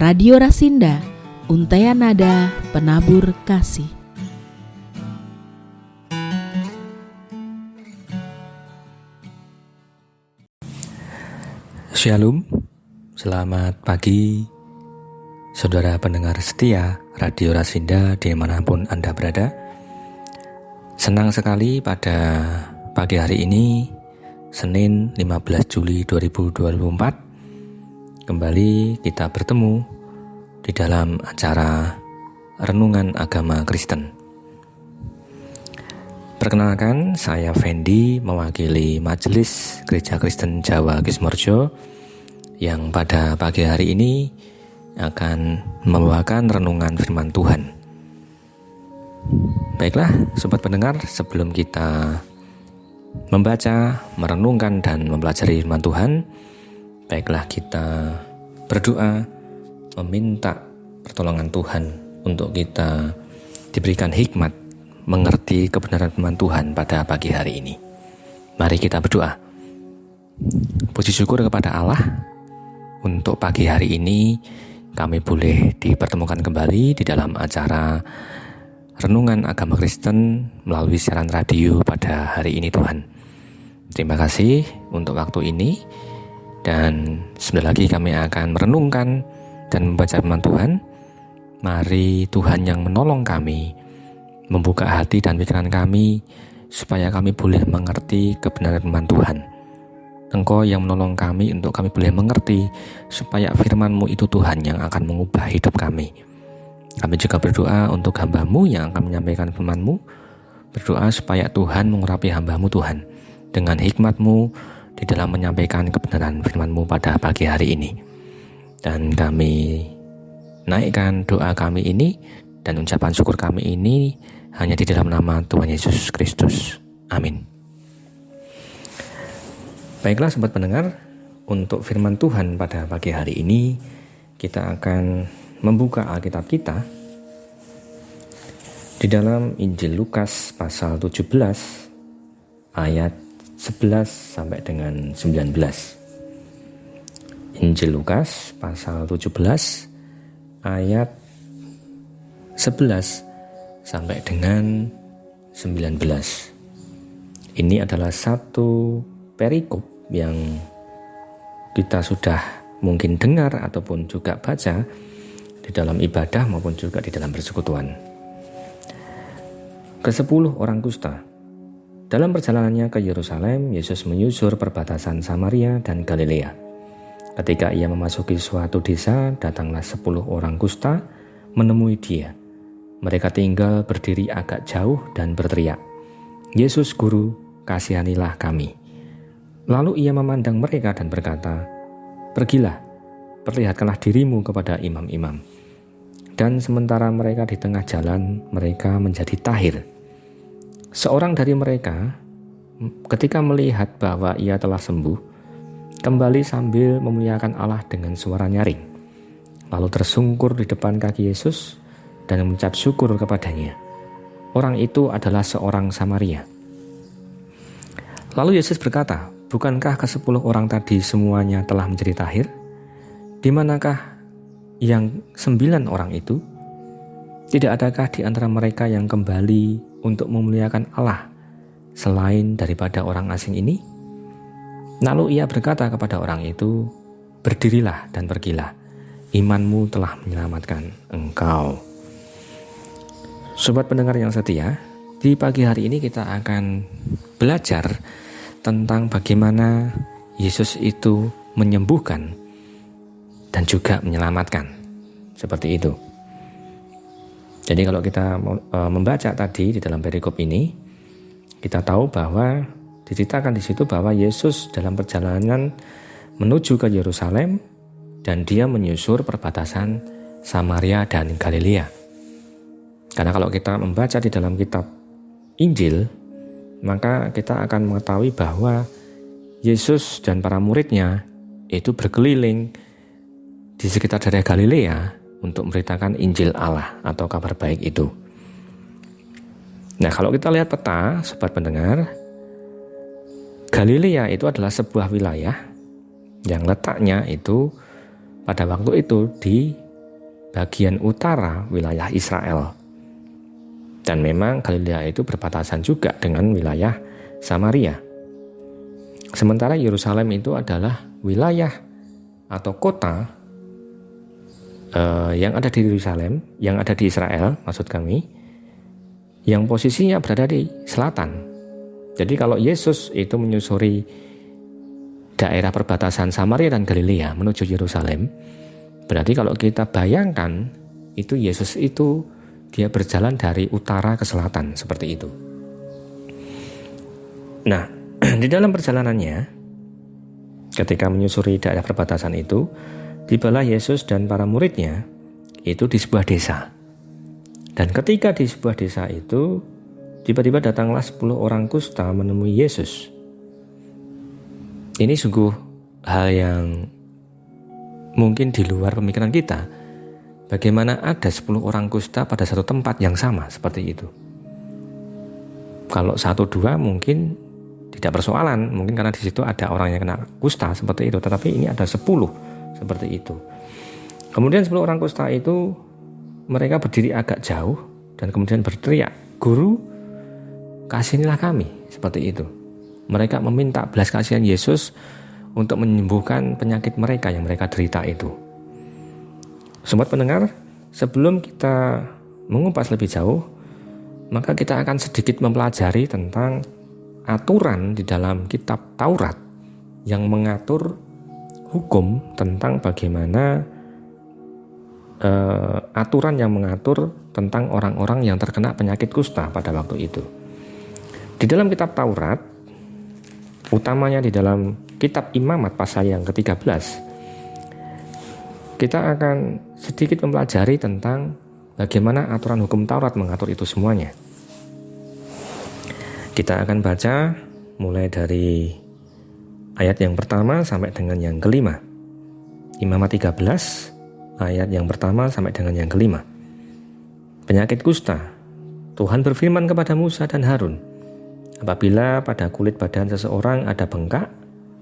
Radio Rasinda, Untaian Nada Penabur Kasih. Shalom, selamat pagi saudara pendengar setia Radio Rasinda dimanapun Anda berada. Senang sekali pada pagi hari ini, Senin 15 Juli 2024, kembali kita bertemu di dalam acara Renungan Agama Kristen. Perkenalkan, saya Fendi, mewakili Majelis Gereja Kristen Jawa Kismorjo, yang pada pagi hari ini akan membawakan renungan firman Tuhan. Baiklah, sobat pendengar, sebelum kita membaca, merenungkan, dan mempelajari firman Tuhan, baiklah kita berdoa meminta pertolongan Tuhan untuk kita diberikan hikmat mengerti kebenaran firman Tuhan pada pagi hari ini. Mari kita berdoa. Puji syukur kepada Allah untuk pagi hari ini kami boleh dipertemukan kembali di dalam acara Renungan Agama Kristen melalui siaran radio pada hari ini, Tuhan. Terima kasih untuk waktu ini. Dan sebentar lagi kami akan merenungkan dan membaca firman Tuhan. Mari Tuhan yang menolong kami, membuka hati dan pikiran kami, supaya kami boleh mengerti kebenaran firman Tuhan. Engkau yang menolong kami untuk kami boleh mengerti, supaya firman-Mu itu Tuhan yang akan mengubah hidup kami. Kami juga berdoa untuk hamba-Mu yang akan menyampaikan firman-Mu. Berdoa supaya Tuhan mengurapi hamba-Mu, Tuhan, dengan hikmat-Mu di dalam menyampaikan kebenaran firman-Mu pada pagi hari ini. Dan kami naikkan doa kami ini dan ucapan syukur kami ini hanya di dalam nama Tuhan Yesus Kristus. Amin. Baiklah sobat pendengar, untuk firman Tuhan pada pagi hari ini kita akan membuka Alkitab kita di dalam Injil Lukas pasal 17 ayat 11 sampai dengan 19. Injil Lukas pasal 17 ayat 11 sampai dengan 19. Ini adalah satu perikop yang kita sudah mungkin dengar ataupun juga baca di dalam ibadah maupun juga di dalam persekutuan. Ke-10 orang kusta. Dalam perjalanannya ke Yerusalem, Yesus menyusur perbatasan Samaria dan Galilea. Ketika ia memasuki suatu desa, datanglah 10 orang kusta menemui dia. Mereka tinggal berdiri agak jauh dan berteriak, "Yesus Guru, kasihanilah kami." Lalu ia memandang mereka dan berkata, "Pergilah, perlihatkanlah dirimu kepada imam-imam." Dan sementara mereka di tengah jalan, mereka menjadi tahir. Seorang dari mereka, ketika melihat bahwa ia telah sembuh, kembali sambil memuliakan Allah dengan suara nyaring. Lalu tersungkur di depan kaki Yesus dan mengucap syukur kepadanya. Orang itu adalah seorang Samaria. Lalu Yesus berkata, "Bukankah ke-10 orang tadi semuanya telah menjadi tahir? Di manakah yang 9 orang itu? Tidak adakah di antara mereka yang kembali untuk memuliakan Allah selain daripada orang asing ini?" Lalu ia berkata kepada orang itu, "Berdirilah dan pergilah, imanmu telah menyelamatkan engkau." Sobat pendengar yang setia, di pagi hari ini kita akan belajar tentang bagaimana Yesus itu menyembuhkan dan juga menyelamatkan. Seperti itu. Jadi kalau kita membaca tadi di dalam perikop ini, kita tahu bahwa diceritakan di situ bahwa Yesus dalam perjalanan menuju ke Yerusalem dan dia menyusur perbatasan Samaria dan Galilea. Karena kalau kita membaca di dalam kitab Injil, maka kita akan mengetahui bahwa Yesus dan para muridnya itu berkeliling di sekitar daerah Galilea untuk memberitakan Injil Allah atau kabar baik itu. Nah, kalau kita lihat peta, sobat pendengar, Galilea itu adalah sebuah wilayah yang letaknya itu pada waktu itu di bagian utara wilayah Israel. Dan memang Galilea itu berbatasan juga dengan wilayah Samaria. Sementara Yerusalem itu adalah wilayah atau kota yang ada di Yerusalem, yang ada di Israel, maksud kami, yang posisinya berada di selatan. Jadi kalau Yesus itu menyusuri daerah perbatasan Samaria dan Galilea menuju Yerusalem, berarti kalau kita bayangkan itu Yesus itu dia berjalan dari utara ke selatan, seperti itu. Nah, di dalam perjalanannya, ketika menyusuri daerah perbatasan itu, tibalah Yesus dan para muridnya itu di sebuah desa. Dan ketika di sebuah desa itu, tiba-tiba datanglah 10 orang kusta menemui Yesus. Ini sungguh hal yang mungkin di luar pemikiran kita. Bagaimana ada 10 orang kusta pada satu tempat yang sama seperti itu. Kalau 1-2 mungkin tidak persoalan, mungkin karena di situ ada orang yang kena kusta seperti itu. Tetapi ini ada 10 seperti itu. Kemudian 10 orang kusta itu mereka berdiri agak jauh dan kemudian berteriak, "Guru, kasihanilah kami," seperti itu. Mereka meminta belas kasihan Yesus untuk menyembuhkan penyakit mereka yang mereka derita itu. Sobat pendengar, sebelum kita mengupas lebih jauh, maka kita akan sedikit mempelajari tentang aturan di dalam kitab Taurat yang mengatur hukum tentang bagaimana aturan yang mengatur tentang orang-orang yang terkena penyakit kusta pada waktu itu. Di dalam kitab Taurat, utamanya di dalam kitab Imamat pasal yang ke-13, kita akan sedikit mempelajari tentang bagaimana aturan hukum Taurat mengatur itu semuanya. Kita akan baca mulai dari ayat yang pertama sampai dengan yang kelima. Imamat 13, ayat yang pertama sampai dengan yang kelima. Penyakit kusta. Tuhan berfirman kepada Musa dan Harun, apabila pada kulit badan seseorang ada bengkak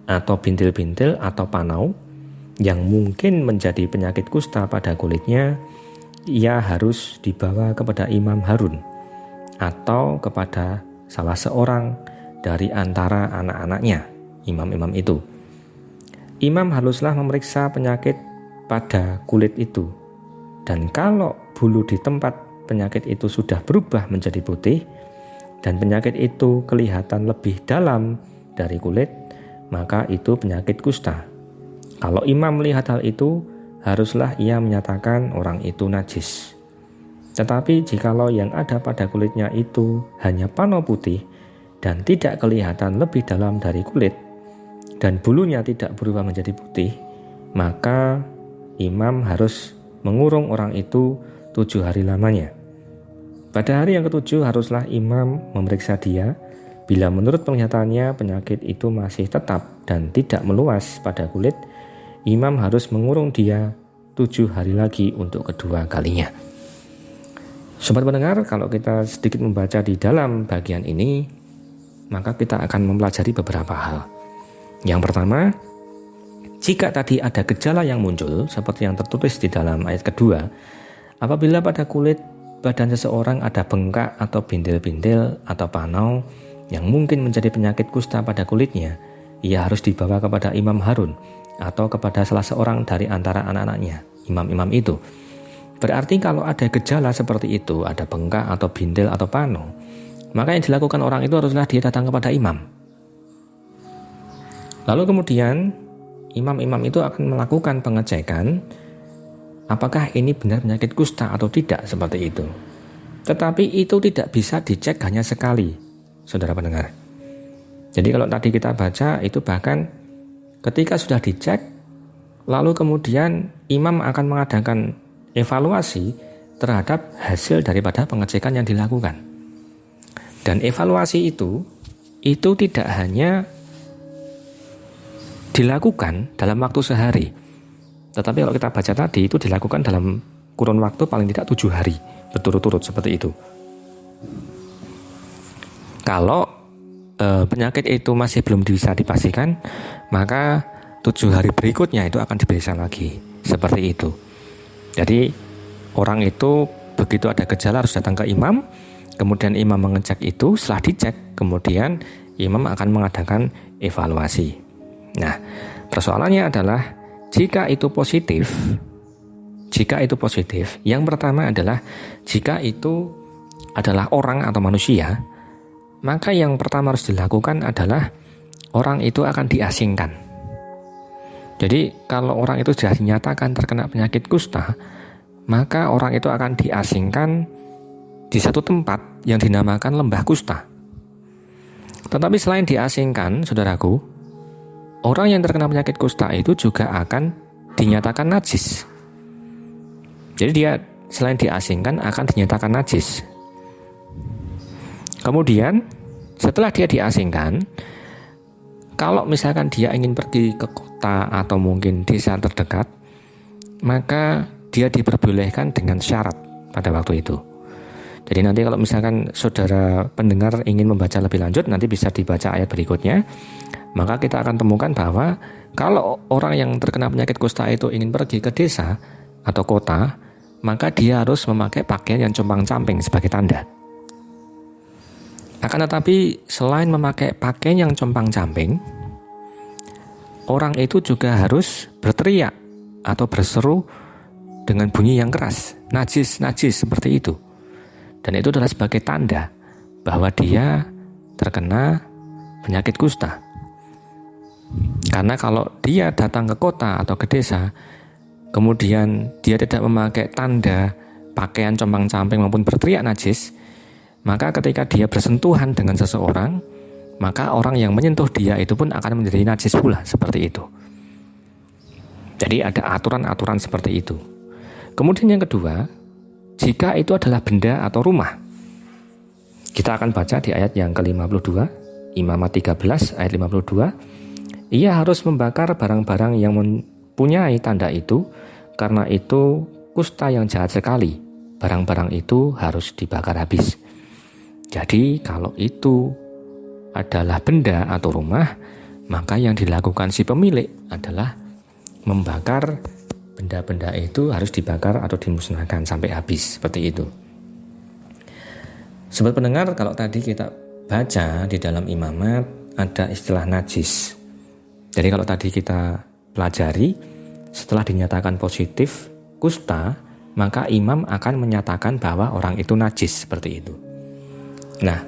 atau bintil-bintil atau panau yang mungkin menjadi penyakit kusta pada kulitnya, ia harus dibawa kepada Imam Harun atau kepada salah seorang dari antara anak-anaknya, imam-imam itu. Imam haruslah memeriksa penyakit pada kulit itu, dan kalau bulu di tempat penyakit itu sudah berubah menjadi putih, dan penyakit itu kelihatan lebih dalam dari kulit, maka itu penyakit kusta. Kalau imam melihat hal itu, haruslah ia menyatakan orang itu najis. Tetapi jikalau yang ada pada kulitnya itu hanya panau putih dan tidak kelihatan lebih dalam dari kulit, dan bulunya tidak berubah menjadi putih, maka imam harus mengurung orang itu 7 hari lamanya. Pada hari yang ke-7 haruslah imam memeriksa dia. Bila menurut penglihatannya penyakit itu masih tetap dan tidak meluas pada kulit, imam harus mengurung dia 7 hari lagi untuk kedua kalinya. Sobat pendengar, kalau kita sedikit membaca di dalam bagian ini, maka kita akan mempelajari beberapa hal. Yang pertama, jika tadi ada gejala yang muncul seperti yang tertulis di dalam ayat kedua, apabila pada kulit badan seseorang ada bengkak atau bintil-bintil atau panau yang mungkin menjadi penyakit kusta pada kulitnya, ia harus dibawa kepada Imam Harun atau kepada salah seorang dari antara anak-anaknya, imam-imam itu. Berarti kalau ada gejala seperti itu, ada bengkak atau bintil atau panau, maka yang dilakukan orang itu haruslah dia datang kepada imam. Lalu kemudian imam-imam itu akan melakukan pengecekan apakah ini benar penyakit kusta atau tidak, seperti itu. Tetapi itu tidak bisa dicek hanya sekali, saudara pendengar. Jadi kalau tadi kita baca itu bahkan ketika sudah dicek, lalu kemudian imam akan mengadakan evaluasi terhadap hasil daripada pengecekan yang dilakukan. Dan evaluasi itu tidak hanya dilakukan dalam waktu sehari, tetapi kalau kita baca tadi itu dilakukan dalam kurun waktu paling tidak 7 hari berturut-turut seperti itu. Kalau penyakit itu masih belum bisa dipastikan, maka 7 hari berikutnya itu akan diperiksa lagi, seperti itu. Jadi orang itu begitu ada gejala harus datang ke imam, kemudian imam mengecek itu, setelah dicek kemudian imam akan mengadakan evaluasi. Nah, persoalannya adalah jika itu positif, yang pertama adalah jika itu adalah orang atau manusia, maka yang pertama harus dilakukan adalah orang itu akan diasingkan. Jadi kalau orang itu sudah dinyatakan terkena penyakit kusta, maka orang itu akan diasingkan di satu tempat yang dinamakan lembah kusta. Tetapi selain diasingkan, saudaraku, orang yang terkena penyakit kusta itu juga akan dinyatakan najis. Jadi dia selain diasingkan akan dinyatakan najis. Kemudian setelah dia diasingkan, kalau misalkan dia ingin pergi ke kota atau mungkin desa terdekat, maka dia diperbolehkan dengan syarat pada waktu itu. Jadi nanti kalau misalkan saudara pendengar ingin membaca lebih lanjut, nanti bisa dibaca ayat berikutnya. Maka kita akan temukan bahwa kalau orang yang terkena penyakit kusta itu ingin pergi ke desa atau kota, maka dia harus memakai pakaian yang compang-camping sebagai tanda. Akan tetapi selain memakai pakaian yang compang-camping, orang itu juga harus berteriak atau berseru dengan bunyi yang keras, najis, najis, seperti itu. Dan itu adalah sebagai tanda bahwa dia terkena penyakit kusta. Karena kalau dia datang ke kota atau ke desa, kemudian dia tidak memakai tanda pakaian compang-camping maupun berteriak najis, maka ketika dia bersentuhan dengan seseorang, maka orang yang menyentuh dia itu pun akan menjadi najis pula, seperti itu. Jadi ada aturan-aturan seperti itu. Kemudian yang kedua, jika itu adalah benda atau rumah, kita akan baca di ayat yang ke-52, Imamat 13 ayat 52, ia harus membakar barang-barang yang mempunyai tanda itu, karena itu kusta yang jahat sekali, barang-barang itu harus dibakar habis. Jadi kalau itu adalah benda atau rumah, maka yang dilakukan si pemilik adalah membakar benda-benda itu, harus dibakar atau dimusnahkan sampai habis, seperti itu. Sobat pendengar, kalau tadi kita baca di dalam Imamat ada istilah najis. Jadi kalau tadi kita pelajari, setelah dinyatakan positif kusta, maka imam akan menyatakan bahwa orang itu najis, seperti itu. Nah,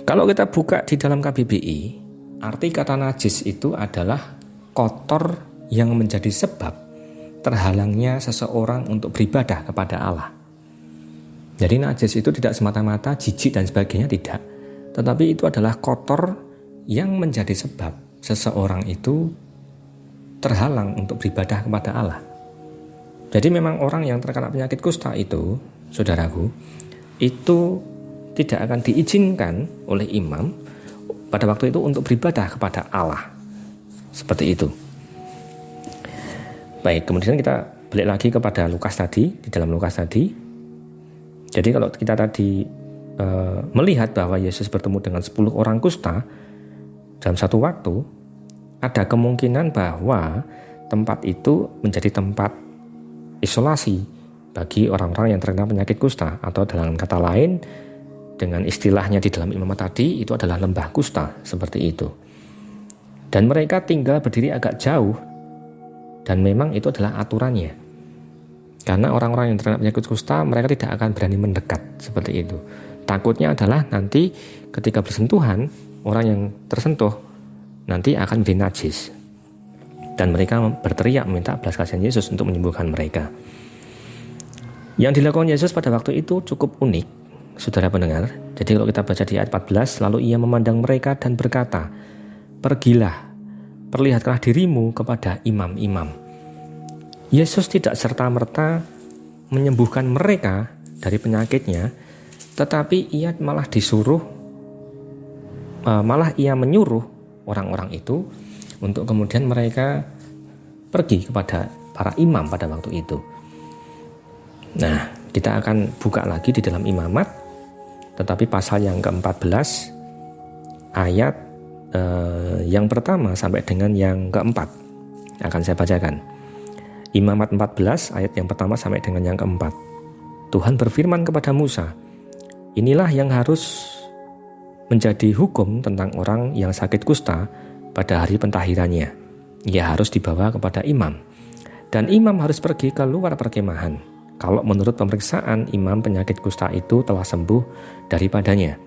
kalau kita buka di dalam KBBI, arti kata najis itu adalah kotor yang menjadi sebab terhalangnya seseorang untuk beribadah kepada Allah. Jadi najis itu tidak semata-mata jijik dan sebagainya, tidak. Tetapi itu adalah kotor yang menjadi sebab seseorang itu terhalang untuk beribadah kepada Allah. Jadi memang orang yang terkena penyakit kusta itu, saudaraku, itu tidak akan diizinkan oleh imam pada waktu itu untuk beribadah kepada Allah. Seperti itu. Baik, kemudian kita balik lagi kepada Lukas tadi, di dalam Lukas tadi. Jadi kalau kita tadi melihat bahwa Yesus bertemu dengan 10 orang kusta dalam satu waktu, ada kemungkinan bahwa tempat itu menjadi tempat isolasi bagi orang-orang yang terkena penyakit kusta, atau dalam kata lain, dengan istilahnya di dalam Imamat tadi, itu adalah lembah kusta, seperti itu. Dan mereka tinggal berdiri agak jauh, dan memang itu adalah aturannya. Karena orang-orang yang terkena penyakit kusta, mereka tidak akan berani mendekat, seperti itu. Takutnya adalah nanti ketika bersentuhan, orang yang tersentuh nanti akan menjadi najis. Dan mereka berteriak meminta belas kasihan Yesus untuk menyembuhkan mereka. Yang dilakukan Yesus pada waktu itu cukup unik, saudara pendengar. Jadi kalau kita baca di ayat 14, lalu ia memandang mereka dan berkata, pergilah, perlihatkanlah dirimu kepada imam-imam. Yesus tidak serta-merta menyembuhkan mereka dari penyakitnya, tetapi ia malah ia menyuruh orang-orang itu untuk kemudian mereka pergi kepada para imam pada waktu itu. Nah, kita akan buka lagi di dalam Imamat, tetapi pasal yang ke-14 ayat yang pertama sampai dengan yang keempat akan saya bacakan. Imamat 14 ayat yang pertama sampai dengan yang keempat. Tuhan berfirman kepada Musa, inilah yang harus menjadi hukum tentang orang yang sakit kusta pada hari pentahirannya. Ia harus dibawa kepada imam. Dan imam harus pergi keluar perkemahan. Kalau menurut pemeriksaan imam penyakit kusta itu telah sembuh daripadanya,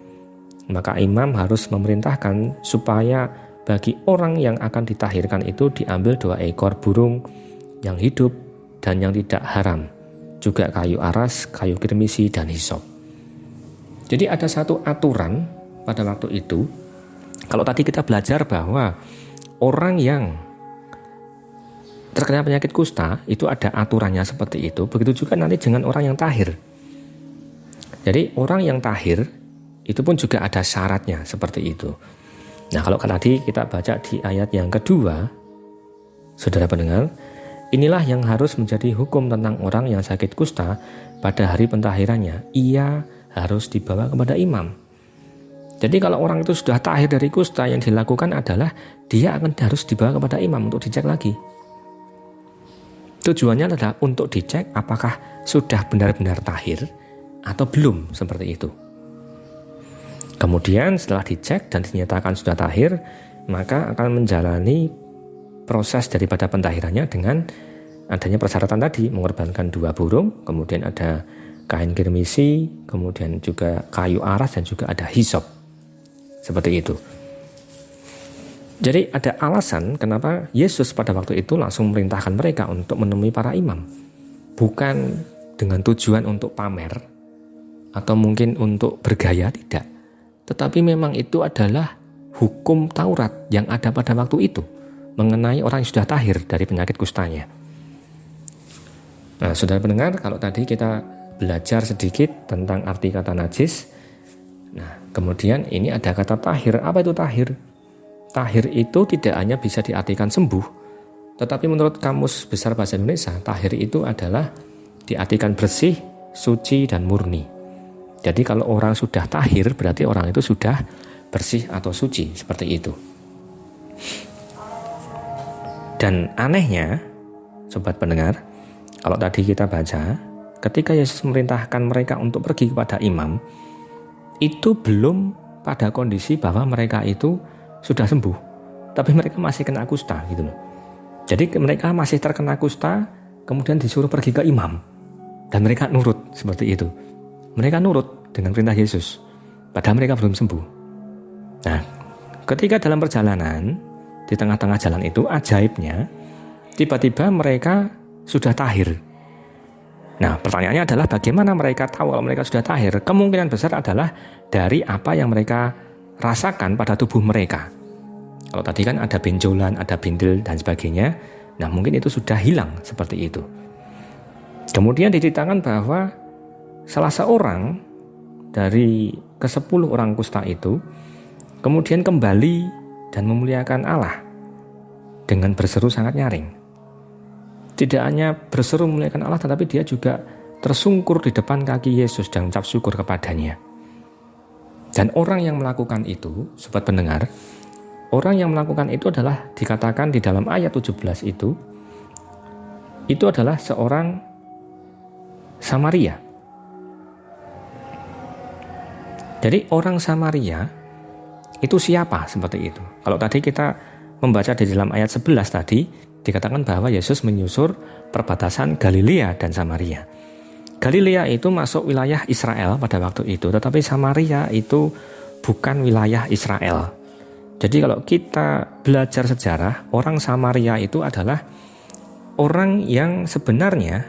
maka imam harus memerintahkan supaya bagi orang yang akan ditahirkan itu diambil 2 ekor burung yang hidup dan yang tidak haram, juga kayu aras, kayu kirmisi, dan hisop. Jadi ada satu aturan pada waktu itu. Kalau tadi kita belajar bahwa orang yang terkena penyakit kusta itu ada aturannya seperti itu, begitu juga nanti dengan orang yang tahir. Jadi orang yang tahir itu pun juga ada syaratnya seperti itu. Nah, kalau tadi kita baca di ayat yang kedua, saudara pendengar, inilah yang harus menjadi hukum tentang orang yang sakit kusta pada hari pentahirannya. Ia harus dibawa kepada imam. Jadi kalau orang itu sudah tahir dari kusta, yang dilakukan adalah dia akan harus dibawa kepada imam untuk dicek lagi. Tujuannya adalah untuk dicek apakah sudah benar-benar tahir atau belum, seperti itu. Kemudian setelah dicek dan dinyatakan sudah tahir, maka akan menjalani proses daripada pentahirannya dengan adanya persyaratan tadi, mengorbankan 2 burung, kemudian ada kain kirmisi, kemudian juga kayu aras, dan juga ada hisop. Seperti itu. Jadi ada alasan kenapa Yesus pada waktu itu langsung memerintahkan mereka untuk menemui para imam. Bukan dengan tujuan untuk pamer atau mungkin untuk bergaya, tidak. Tetapi memang itu adalah hukum Taurat yang ada pada waktu itu mengenai orang yang sudah tahir dari penyakit kustanya. Nah, saudara pendengar, kalau tadi kita belajar sedikit tentang arti kata najis. Nah, kemudian ini ada kata tahir. Apa itu tahir? Tahir itu tidak hanya bisa diartikan sembuh, tetapi menurut Kamus Besar Bahasa Indonesia, tahir itu adalah diartikan bersih, suci, dan murni. Jadi kalau orang sudah tahir, berarti orang itu sudah bersih atau suci, seperti itu. Dan anehnya, sobat pendengar, kalau tadi kita baca, ketika Yesus memerintahkan mereka untuk pergi kepada imam, itu belum pada kondisi bahwa mereka itu sudah sembuh, tapi mereka masih kena kusta gitu loh. Jadi mereka masih terkena kusta, kemudian disuruh pergi ke imam, dan mereka nurut seperti itu. Mereka nurut dengan perintah Yesus, padahal mereka belum sembuh. Nah, ketika dalam perjalanan di tengah-tengah jalan itu, ajaibnya tiba-tiba mereka sudah tahir. Nah, pertanyaannya adalah bagaimana mereka tahu kalau mereka sudah tahir? Kemungkinan besar adalah dari apa yang mereka rasakan pada tubuh mereka. Kalau tadi kan ada benjolan, ada bindel, dan sebagainya. Nah, mungkin itu sudah hilang seperti itu. Kemudian diceritakan bahwa salah seorang dari ke-10 orang kusta itu kemudian kembali dan memuliakan Allah dengan berseru sangat nyaring. Tidak hanya berseru memuliakan Allah, tetapi dia juga tersungkur di depan kaki Yesus dan mengucap syukur kepadanya. Dan orang yang melakukan itu, sobat pendengar, orang yang melakukan itu adalah dikatakan di dalam ayat 17 itu adalah seorang Samaria. Jadi orang Samaria itu siapa seperti itu? Kalau tadi kita membaca di dalam ayat 11 tadi, dikatakan bahwa Yesus menyusur perbatasan Galilea dan Samaria. Galilea itu masuk wilayah Israel pada waktu itu, tetapi Samaria itu bukan wilayah Israel. Jadi kalau kita belajar sejarah, orang Samaria itu adalah orang yang sebenarnya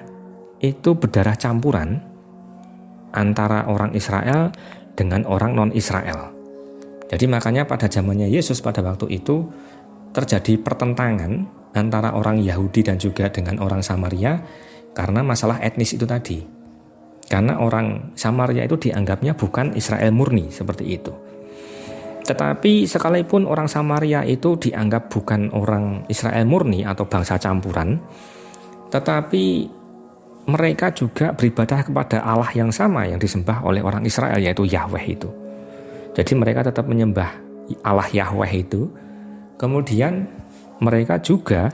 itu berdarah campuran antara orang Israel dengan orang non-Israel. Jadi makanya pada zamannya Yesus pada waktu itu terjadi pertentangan antara orang Yahudi dan juga dengan orang Samaria karena masalah etnis itu tadi. Karena orang Samaria itu dianggapnya bukan Israel murni seperti itu. Tetapi sekalipun orang Samaria itu dianggap bukan orang Israel murni atau bangsa campuran, tetapi mereka juga beribadah kepada Allah yang sama yang disembah oleh orang Israel, yaitu Yahweh itu. Jadi mereka tetap menyembah Allah Yahweh itu. Kemudian mereka juga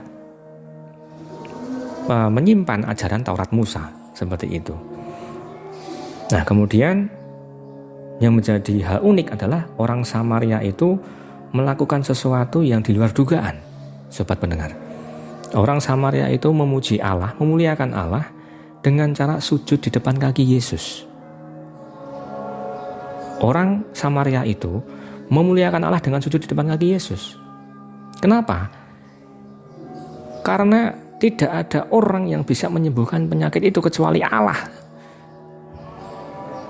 menyimpan ajaran Taurat Musa seperti itu. Nah, kemudian yang menjadi hal unik adalah orang Samaria itu melakukan sesuatu yang di luar dugaan. Sobat pendengar, orang Samaria itu memuji Allah, memuliakan Allah dengan cara sujud di depan kaki Yesus. Orang Samaria itu memuliakan Allah dengan sujud di depan kaki Yesus. Kenapa? Karena tidak ada orang yang bisa menyembuhkan penyakit itu kecuali Allah.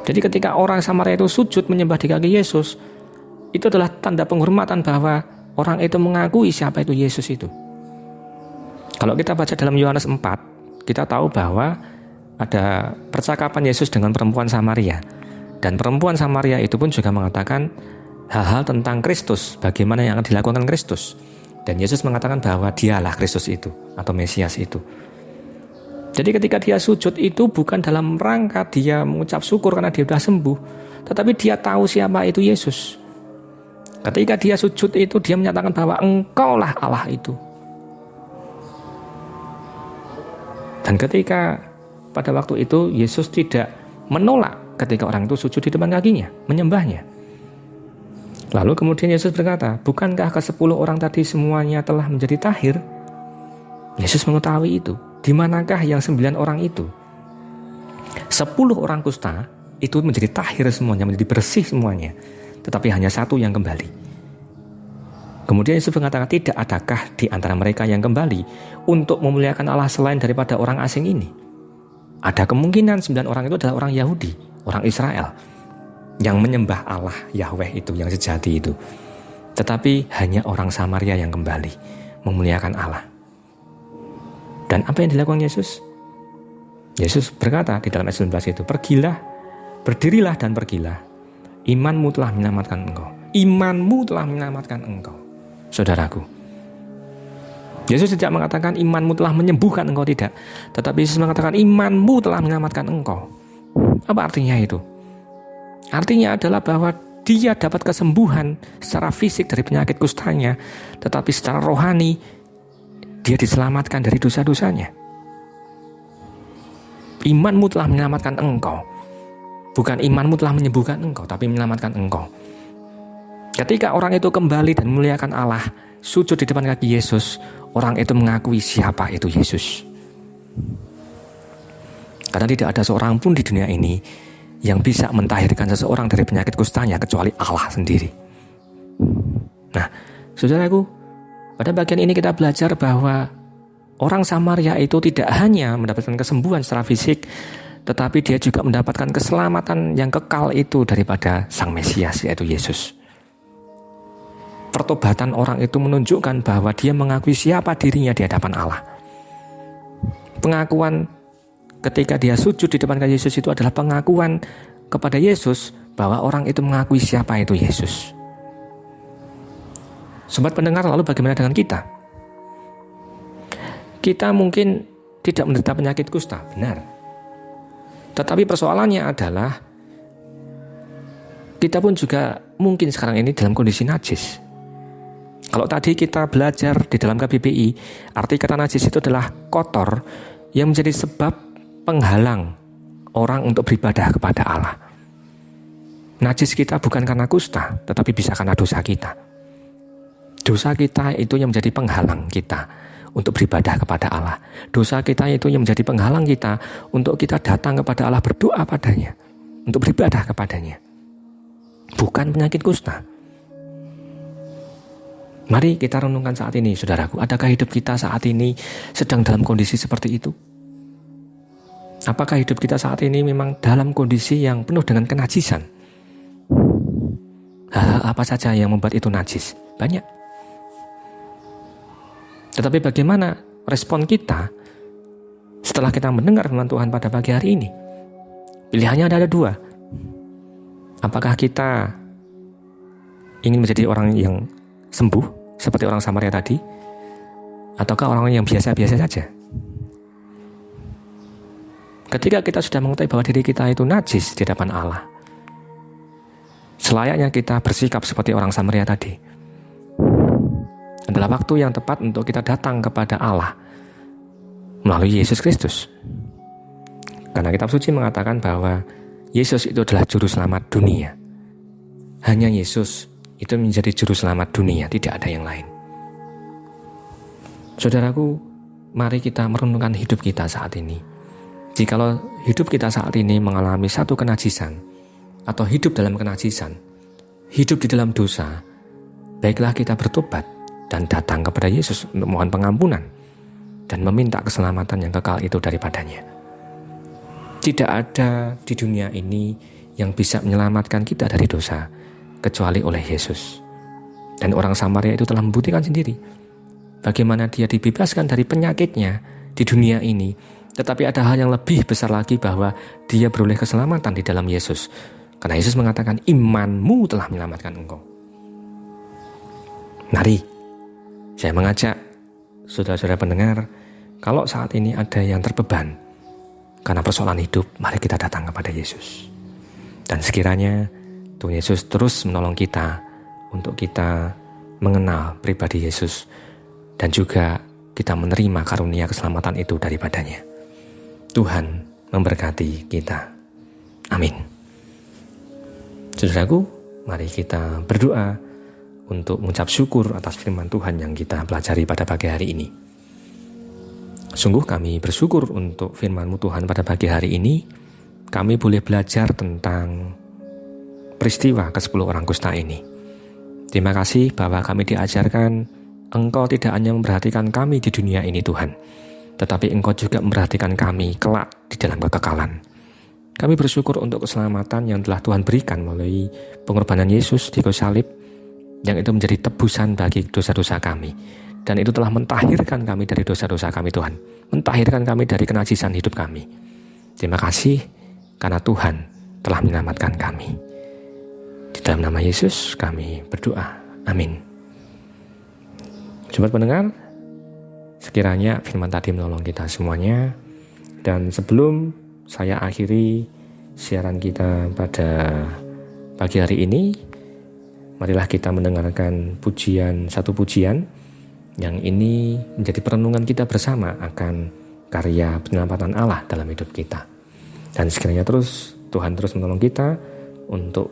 Jadi ketika orang Samaria itu sujud menyembah di kaki Yesus, itu adalah tanda penghormatan bahwa orang itu mengakui siapa itu Yesus itu. Kalau kita baca dalam Yohanes 4, kita tahu bahwa ada percakapan Yesus dengan perempuan Samaria. Dan perempuan Samaria itu pun juga mengatakan hal-hal tentang Kristus, bagaimana yang akan dilakukan Kristus. Dan Yesus mengatakan bahwa dialah Kristus itu atau Mesias itu. Jadi ketika dia sujud itu bukan dalam rangka dia mengucap syukur karena dia sudah sembuh, tetapi dia tahu siapa itu Yesus. Ketika dia sujud itu dia menyatakan bahwa engkaulah Allah itu. Dan ketika pada waktu itu Yesus tidak menolak ketika orang itu sujud di depan kakinya, menyembahnya. Lalu kemudian Yesus berkata, bukankah ke-10 orang tadi semuanya telah menjadi tahir? Yesus mengetahui itu. Di manakah yang 9 orang itu? 10 orang kusta itu menjadi tahir semuanya, menjadi bersih semuanya. Tetapi hanya 1 yang kembali. Kemudian Yesus mengatakan, tidak adakah di antara mereka yang kembali untuk memuliakan Allah selain daripada orang asing ini? Ada kemungkinan 9 orang itu adalah orang Yahudi, orang Israel, yang menyembah Allah Yahweh itu, yang sejati itu. Tetapi hanya orang Samaria yang kembali memuliakan Allah. Dan apa yang dilakukan Yesus? Yesus berkata di dalam ayat 19 itu, pergilah, berdirilah dan pergilah. Imanmu telah menyelamatkan engkau. Imanmu telah menyelamatkan engkau. Saudaraku, Yesus tidak mengatakan imanmu telah menyembuhkan engkau, tidak. Tetapi Yesus mengatakan imanmu telah menyelamatkan engkau. Apa artinya itu? Artinya adalah bahwa dia dapat kesembuhan secara fisik dari penyakit kustanya, tetapi secara rohani dia diselamatkan dari dosa-dosanya. Imanmu telah menyelamatkan engkau. Bukan imanmu telah menyembuhkan engkau, tapi menyelamatkan engkau. Ketika orang itu kembali dan memuliakan Allah, sujud di depan kaki Yesus, orang itu mengakui siapa itu Yesus. Karena tidak ada seorang pun di dunia ini yang bisa mentahirkan seseorang dari penyakit kustanya kecuali Allah sendiri. Nah, saudaraku, pada bagian ini kita belajar bahwa orang Samaria itu tidak hanya mendapatkan kesembuhan secara fisik, tetapi dia juga mendapatkan keselamatan yang kekal itu daripada Sang Mesias, yaitu Yesus. Pertobatan orang itu menunjukkan bahwa dia mengakui siapa dirinya di hadapan Allah. Pengakuan ketika dia sujud di depan Yesus itu adalah pengakuan kepada Yesus bahwa orang itu mengakui siapa itu Yesus. Sobat pendengar, lalu bagaimana dengan kita? Kita mungkin tidak menderita penyakit kusta, benar. Tetapi persoalannya adalah kita pun juga mungkin sekarang ini dalam kondisi najis. Kalau tadi kita belajar di dalam KBBI, arti kata najis itu adalah kotor yang menjadi sebab penghalang orang untuk beribadah kepada Allah. Najis kita bukan karena kusta, tetapi bisa karena dosa kita. Dosa kita itu yang menjadi penghalang kita untuk beribadah kepada Allah. Dosa kita itu yang menjadi penghalang kita untuk kita datang kepada Allah, berdoa padanya, untuk beribadah kepadanya. Bukan penyakit kusta. Mari kita renungkan saat ini, saudaraku. Adakah hidup kita saat ini sedang dalam kondisi seperti itu? Apakah hidup kita saat ini memang dalam kondisi yang penuh dengan kenajisan? Hal apa saja yang membuat itu najis? Banyak. Tetapi bagaimana respon kita setelah kita mendengar firman Tuhan pada pagi hari ini? Pilihannya ada 2. Apakah kita ingin menjadi orang yang sembuh seperti orang Samaria tadi, ataukah orang yang biasa-biasa saja? Ketika kita sudah mengetahui bahwa diri kita itu najis di hadapan Allah, selayaknya kita bersikap seperti orang Samaria tadi. Adalah waktu yang tepat untuk kita datang kepada Allah melalui Yesus Kristus. Karena kitab suci mengatakan bahwa Yesus itu adalah juru selamat dunia. Hanya Yesus itu menjadi juru selamat dunia, tidak ada yang lain. Saudaraku, mari kita merenungkan hidup kita saat ini. Jikalau hidup kita saat ini mengalami satu kenajisan, atau hidup dalam kenajisan, hidup di dalam dosa, baiklah kita bertobat dan datang kepada Yesus untuk mohon pengampunan dan meminta keselamatan yang kekal itu daripadanya. Tidak ada di dunia ini yang bisa menyelamatkan kita dari dosa kecuali oleh Yesus. Dan orang Samaria itu telah membuktikan sendiri bagaimana dia dibebaskan dari penyakitnya di dunia ini, tetapi ada hal yang lebih besar lagi, bahwa dia beroleh keselamatan di dalam Yesus. Karena Yesus mengatakan, imanmu telah menyelamatkan engkau. Mari, saya mengajak saudara-saudara pendengar, kalau saat ini ada yang terbeban karena persoalan hidup, mari kita datang kepada Yesus. Dan sekiranya Tuhan Yesus terus menolong kita untuk kita mengenal pribadi Yesus, dan juga kita menerima karunia keselamatan itu daripadanya. Tuhan memberkati kita. Amin. Saudaraku, mari kita berdoa untuk mengucap syukur atas firman Tuhan yang kita pelajari pada pagi hari ini. Sungguh kami bersyukur untuk firman-Mu Tuhan pada pagi hari ini. Kami boleh belajar tentang peristiwa ke-10 orang kusta ini. Terima kasih bahwa kami diajarkan Engkau tidak hanya memperhatikan kami di dunia ini Tuhan, tetapi Engkau juga memperhatikan kami kelak di dalam kekekalan. Kami bersyukur untuk keselamatan yang telah Tuhan berikan melalui pengorbanan Yesus di kayu salib, yang itu menjadi tebusan bagi dosa-dosa kami. Dan itu telah mentahirkan kami dari dosa-dosa kami Tuhan, mentahirkan kami dari kenajisan hidup kami. Terima kasih karena Tuhan telah menyelamatkan kami. Di dalam nama Yesus kami berdoa. Amin. Sobat pendengar, sekiranya firman tadi menolong kita semuanya. Dan sebelum saya akhiri siaran kita pada pagi hari ini, marilah kita mendengarkan satu pujian yang ini menjadi perenungan kita bersama akan karya penyelamatan Allah dalam hidup kita. Dan sekiranya Tuhan terus menolong kita untuk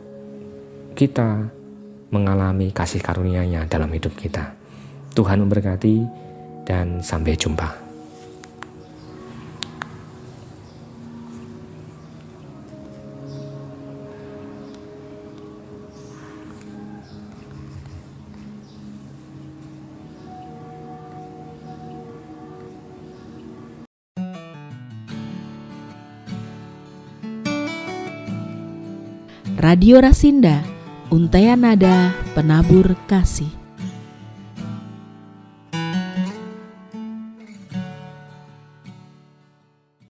kita mengalami kasih karunia-Nya dalam hidup kita. Tuhan memberkati dan sampai jumpa. Radio Rasinda, Untaian Nada Penabur Kasih.